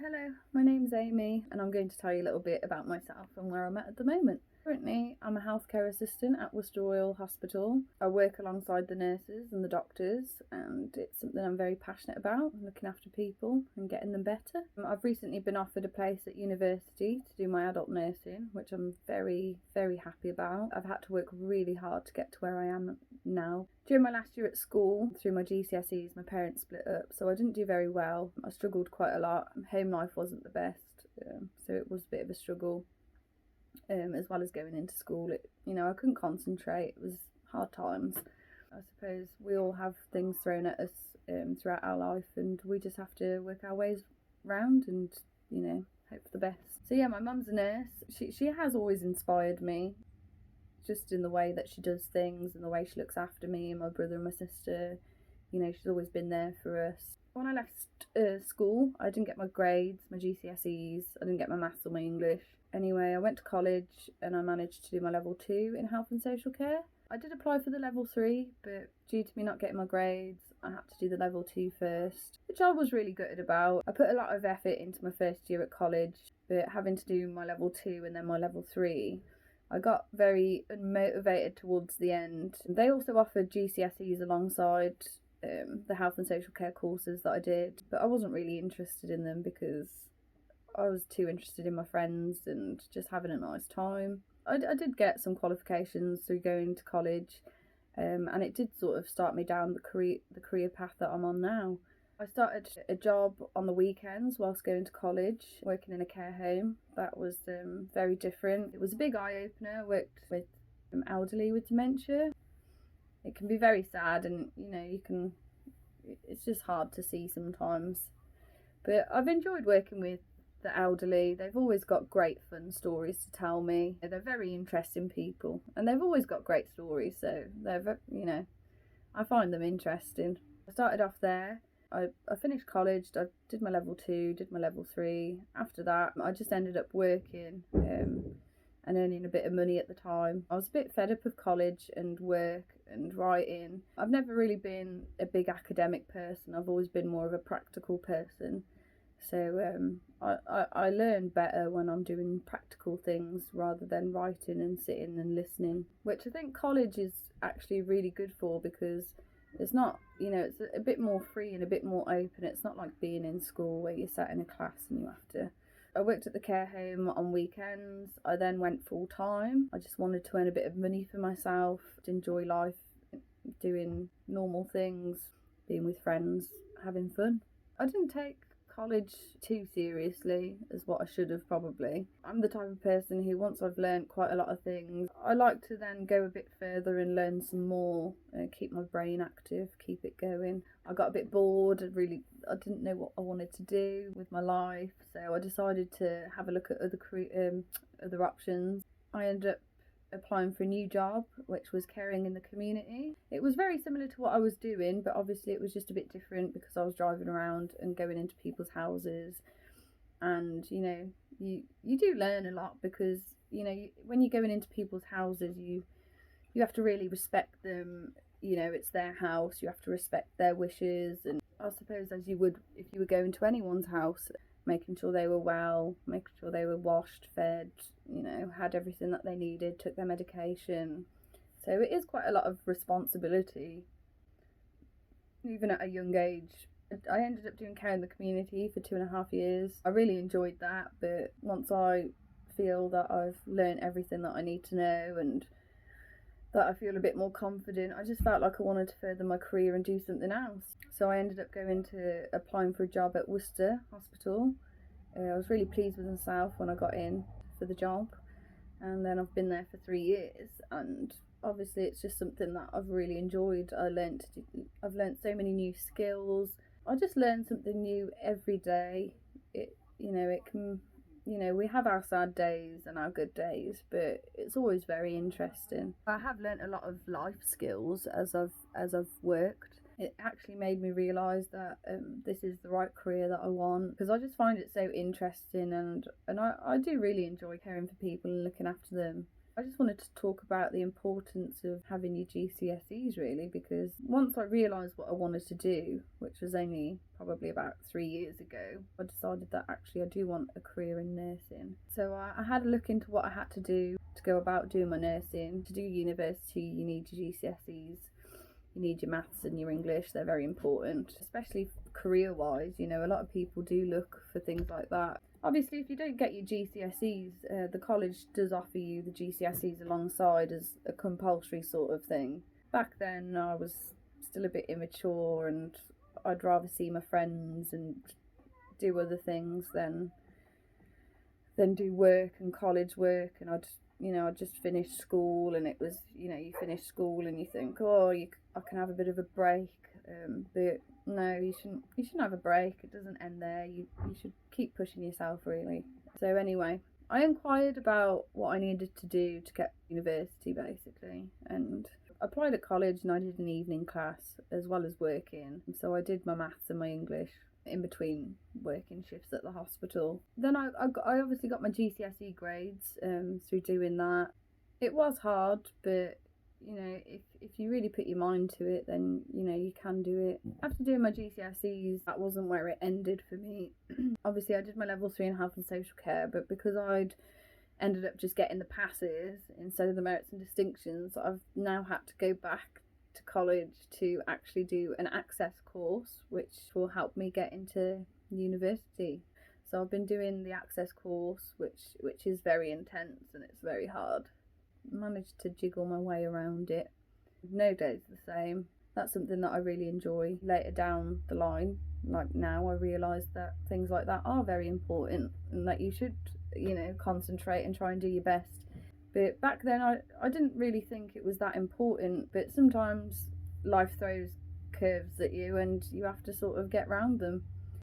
Hello, my name's Amy and I'm going to tell you a little bit about myself and where I'm at the moment. Currently, I'm a healthcare assistant at Worcester Royal Hospital. I work alongside the nurses and the doctors, and it's something I'm very passionate about, looking after people and getting them better. I've recently been offered a place at university to do my adult nursing, which I'm very, very happy about. I've had to work really hard to get to where I am now. During my last year at school, through my GCSEs, my parents split up, so I didn't do very well. I struggled quite a lot. Home life wasn't the best, so it was a bit of a struggle. As well as going into school, I couldn't concentrate. It was hard times. I suppose we all have things thrown at us throughout our life, and we just have to work our ways round and hope for the best. So yeah, my mum's a nurse. She has always inspired me, just in the way that she does things and the way she looks after me and my brother and my sister. She's always been there for us. When I left school, I didn't get my grades, my GCSEs. I didn't get my maths or my English. Anyway, I went to college and I managed to do my level 2 in health and social care. I did apply for the level 3, but due to me not getting my grades, I had to do the level 2 first, which I was really gutted about. I put a lot of effort into my first year at college, but having to do my level 2 and then my level 3, I got very unmotivated towards the end. They also offered GCSEs alongside the health and social care courses that I did, but I wasn't really interested in them because I was too interested in my friends and just having a nice time. I did get some qualifications through going to college, and it did sort of start me down the career path that I'm on now. I started a job on the weekends whilst going to college, working in a care home. That was very different. It was a big eye-opener. I worked with elderly with dementia. It can be very sad, and it's just hard to see sometimes. But I've enjoyed working with the elderly. They've always got great fun stories to tell me. They're very interesting people, and they've always got great stories, so I find them interesting. I started off there. I finished college. I did my level 2, did my level 3. After that, I just ended up working and earning a bit of money at the time. I was a bit fed up of college and work and writing. I've never really been a big academic person. I've always been more of a practical person. So I learn better when I'm doing practical things rather than writing and sitting and listening, which I think college is actually really good for, because it's not, it's a bit more free and a bit more open. It's not like being in school where you're sat in a class and you have to. I worked at the care home on weekends. I then went full time. I just wanted to earn a bit of money for myself, to enjoy life, doing normal things, being with friends, having fun. I didn't take college too seriously as what I should have probably. I'm the type of person who, once I've learned quite a lot of things, I like to then go a bit further and learn some more, keep my brain active, keep it going. I got a bit bored. I didn't know what I wanted to do with my life, so I decided to have a look at other options. I ended up applying for a new job, which was caring in the community. It was very similar to what I was doing, but obviously it was just a bit different because I was driving around and going into people's houses. And you do learn a lot, because when you're going into people's houses, you have to really respect them. It's their house. You have to respect their wishes, and I suppose as you would if you were going to anyone's house, making sure they were well, making sure they were washed, fed, had everything that they needed, took their medication. So it is quite a lot of responsibility, even at a young age. I ended up doing care in the community for 2.5 years. I really enjoyed that, but once I feel that I've learned everything that I need to know and that I feel a bit more confident, I just felt like I wanted to further my career and do something else. So I ended up applying for a job at Worcester Hospital. I was really pleased with myself when I got in for the job, and then I've been there for 3 years, and obviously it's just something that I've really enjoyed. I've learned so many new skills. I just learn something new every day. We have our sad days and our good days, but it's always very interesting. I have learnt a lot of life skills as I've worked. It actually made me realise that this is the right career that I want, because I just find it so interesting, and I do really enjoy caring for people and looking after them. I just wanted to talk about the importance of having your GCSEs really, because once I realised what I wanted to do, which was only probably about 3 years ago, I decided that actually I do want a career in nursing. So I had a look into what I had to do to go about doing my nursing. To do university, you need your GCSEs. You need your maths and your English, they're very important, especially career wise. You know, a lot of people do look for things like that. Obviously, if you don't get your GCSEs, the college does offer you the GCSEs alongside as a compulsory sort of thing. Back then, I was still a bit immature and I'd rather see my friends and do other things than do work and college work. And I just finished school, and it was, you finish school and you think, oh, I can have a bit of a break, but no, you shouldn't have a break. It doesn't end there. You should keep pushing yourself, really. So anyway, I inquired about what I needed to do to get to university, basically, and applied at college, and I did an evening class as well as working. So I did my maths and my English in between working shifts at the hospital. Then I obviously got my GCSE grades through doing that. It was hard, but if you really put your mind to it, then you can do it. After doing my GCSEs, that wasn't where it ended for me. Obviously I did my level 3 in health and social care, but because I'd ended up just getting the passes instead of the merits and distinctions, I've now had to go back to college to actually do an access course, which will help me get into university. So I've been doing the access course, which is very intense and it's very hard. Managed to jiggle my way around it. No day's the same. That's something that I really enjoy. Later down the line, like now, I realise that things like that are very important and that you should, concentrate and try and do your best. But back then I didn't really think it was that important, but sometimes life throws curves at you and you have to sort of get round them.